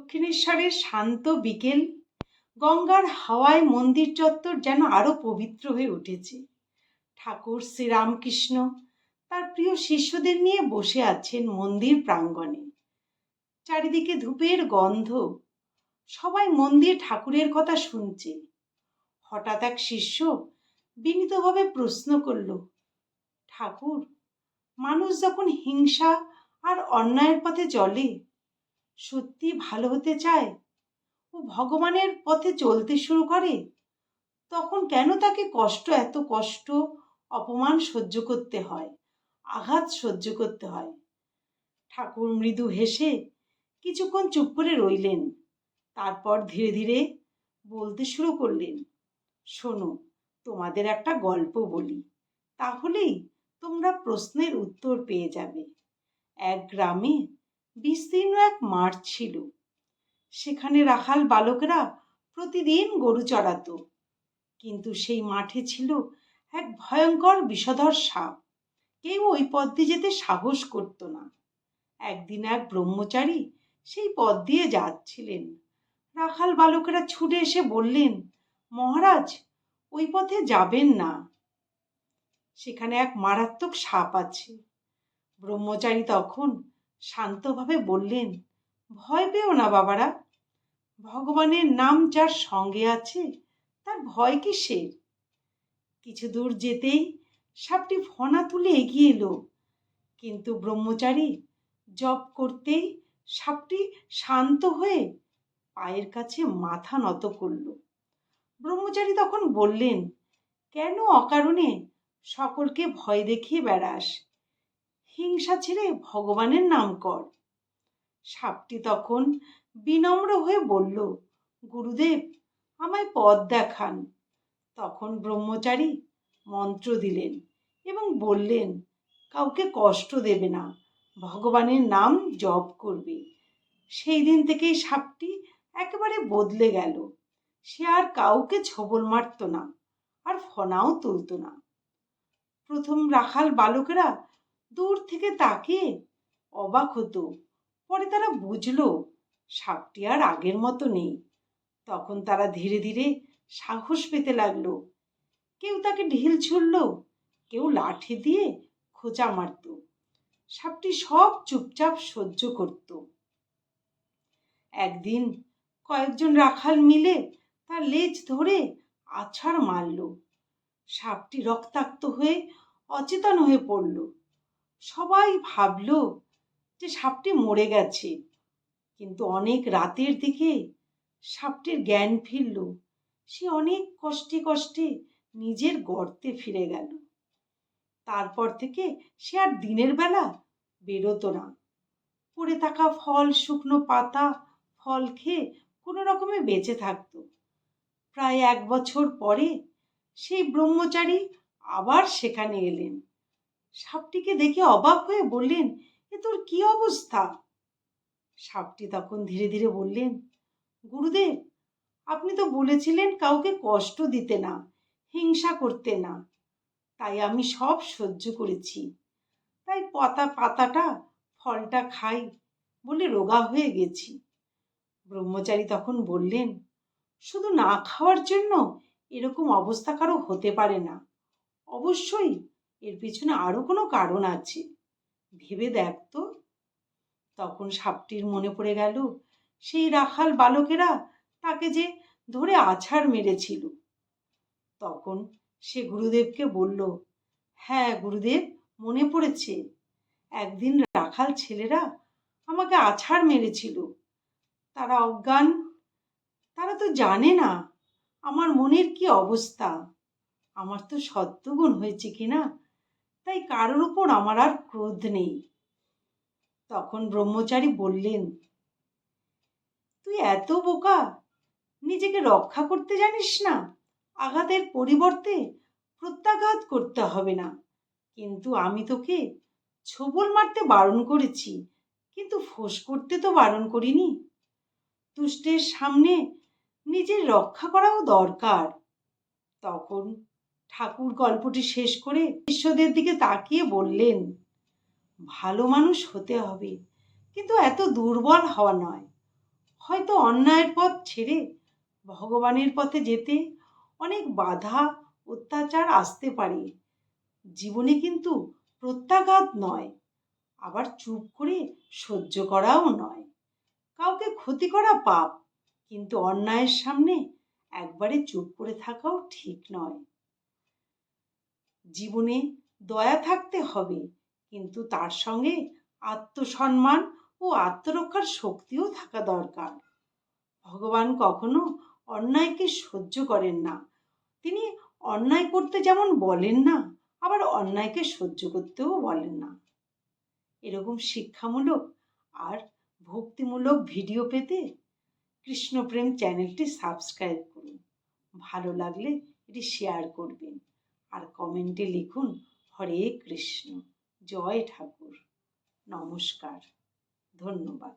দক্ষিণেশ্বরের শান্ত বিকেল, গঙ্গার হাওয়ায় মন্দির চত্বর যেন আরো পবিত্র হয়ে উঠেছে। ঠাকুর শ্রীরামকৃষ্ণ তার প্রিয় শিষ্যদের নিয়ে বসে আছেন মন্দির প্রাঙ্গণে। চারিদিকে ধূপের গন্ধ, সবাই মন দিয়ে ঠাকুরের কথা শুনছে। হঠাৎ এক শিষ্য বিনীতভাবে প্রশ্ন করল, ঠাকুর, মানুষ যখন হিংসা আর অন্যায়ের পথে চলে, সত্যি ভালো হতে চায় ও ভগবানের পথে চলতে শুরু করে, তখন কেন তাকে এত কষ্ট, অপমান সহ্য করতে হয়, আঘাত সহ্য করতে হয়? ঠাকুর মৃদু হেসে কিছুক্ষণ চুপ করে রইলেন। তারপর ধীরে ধীরে বলতে শুরু করলেন, শোনো, তোমাদের একটা গল্প বলি, তাহলেই তোমরা প্রশ্নের উত্তর পেয়ে যাবে। এক গ্রামে বিস্তীর্ণ এক মাঠ ছিল। সেখানে রাখাল বালকরা প্রতিদিন গরু চড়াতো। কিন্তু সেই মাঠে ছিল এক ভয়ঙ্কর বিষধর সাপ। কেউ ওই পথ দিয়ে যেতে সাহস করত না। একদিন এক ব্রহ্মচারী সেই পথ দিয়ে যাচ্ছিলেন। রাখাল বালকেরা ছুটে এসে বললেন, মহারাজ, ওই পথে যাবেন না, সেখানে এক মারাত্মক সাপ আছে। ব্রহ্মচারী তখন শান্তভাবে বললেন, ভয় পেও না বাবারা, ভগবানের নাম যার সঙ্গে আছে তার ভয় কিসের? কিছু দূর যেতেই সাপটি ফনা তুলে এগিয়ে এলো, কিন্তু ব্রহ্মচারী জপ করতেই সাপটি শান্ত হয়ে পায়ের কাছে মাথা নত করল। ব্রহ্মচারী তখন বললেন, কেন অকারণে সকলকে ভয় দেখিয়ে বেড়াস? হিংসা ছেড়ে ভগবানের নাম কর। সাপটি তখন বিনম্র হয়ে বলল, গুরুদেব, আমায় পথ দেখান। তখন ব্রহ্মচারী মন্ত্র দিলেন এবং বললেন, কাউকে কষ্ট দেবে না, ভগবানের নাম জপ করবে। সেই দিন থেকেই সাপটি একেবারে বদলে গেল। সে আর কাউকে ছোবল মারত না, আর ফনাও তুলত না। প্রথম রাখাল বালকেরা দূর থেকে তাকিয়ে অবাক হতো, পরে তারা বুঝলো সাপটি আর আগের মতো নেই। তখন তারা ধীরে ধীরে সাহস পেতে লাগলো। কেউ তাকে ঢিল ছুড়ল, কেউ লাঠি দিয়ে খোঁচা মারত। সাপটি সব চুপচাপ সহ্য করত। একদিন কয়েকজন রাখাল মিলে তার লেজ ধরে আছাড় মারল। সাপটি রক্তাক্ত হয়ে অচেতন হয়ে পড়ল। সবাই ভাবল যে সাপটি মরে গেছে, কিন্তু অনেক রাতের দিকে সাপটির জ্ঞান ফিরল। সে অনেক কষ্টে কষ্টে নিজের গর্তে ফিরে গেল। তারপর থেকে সে আর দিনের বেলা বেরোতো না। পড়ে থাকা ফল, শুকনো পাতা, ফল খেয়ে কোনো রকমে বেঁচে থাকতো। প্রায় 1 বছর পরে সেই ব্রহ্মচারী আবার সেখানে এলেন। সাপটিকে দেখে অবাক হয়ে বললেন, এ তোর কি অবস্থা? সাপটি তখন ধীরে ধীরে বললেন, গুরুদেব, আপনি তো বলেছিলেন কাউকে কষ্ট দিতে না, হিংসা করতে না, তাই আমি সব সহ্য করেছি। তাই পাতাটা ফলটা খাই বলে রোগা হয়ে গেছি। ব্রহ্মচারী তখন বললেন, শুধু না খাওয়ার জন্য এরকম অবস্থা কারো হতে পারে না, অবশ্যই এর পিছনে আরো কোনো কারণ আছে, ভেবে দেখ তো। তখন সাপটির মনে পড়ে গেল সেই রাখাল বালকেরা তাকে যে ধরে আছাড় মেরেছিল। তখন সে গুরুদেবকে বলল, হ্যাঁ গুরুদেব, মনে পড়েছে, একদিন রাখাল ছেলেরা আমাকে আছাড় মেরেছিল। তারা অজ্ঞান, তারা তো জানে না আমার মনের কি অবস্থা। আমার তো সত্ত্বগুণ হয়েছে কিনা, তাই কারোর উপর আমার আর ক্রোধ নেই। তখন ব্রহ্মচারী বললেন, তুই এত বোকা, নিজেকে রক্ষা করতে জানিস না? আঘাতের পরিবর্তে প্রত্যাঘাত করতে হবে না। কিন্তু আমি তোকে ছোবল মারতে বারণ করেছি, কিন্তু ফোঁস করতে তো বারণ করিনি। দুষ্টের সামনে নিজের রক্ষা করাও দরকার। তখন ঠাকুর গল্পটি শেষ করে শিষ্যদের দিকে তাকিয়ে বললেন, ভালো মানুষ হতে হবে, কিন্তু এত দুর্বল হওয়া নয়। হয়তো অন্যায়ের পথ ছেড়ে ভগবানের পথে যেতে অনেক বাধা অত্যাচার আসতে পারে। জীবনে কিন্তু প্রত্যাঘাত নয়, আবার চুপ করে সহ্য করাও নয়। কাউকে ক্ষতি করা পাপ, কিন্তু অন্যায়ের সামনে একবারে চুপ করে থাকাও ঠিক নয়। জীবনে দয়া থাকতে হবে, কিন্তু তার সঙ্গে আত্মসম্মান ও আত্মরক্ষার শক্তিও থাকা দরকার। ভগবান কখনো অন্যায়কে সহ্য করেন না। তিনি অন্যায় করতে যেমন বলেন না, আবার অন্যায়কে সহ্য করতেও বলেন না। এরকম শিক্ষামূলক আর ভক্তিমূলক ভিডিও পেতে কৃষ্ণপ্রেম চ্যানেলটি সাবস্ক্রাইব করুন। ভালো লাগলে এটি শেয়ার করবেন আর কমেন্টে লিখুন হরে কৃষ্ণ, জয় ঠাকুর। নমস্কার, ধন্যবাদ।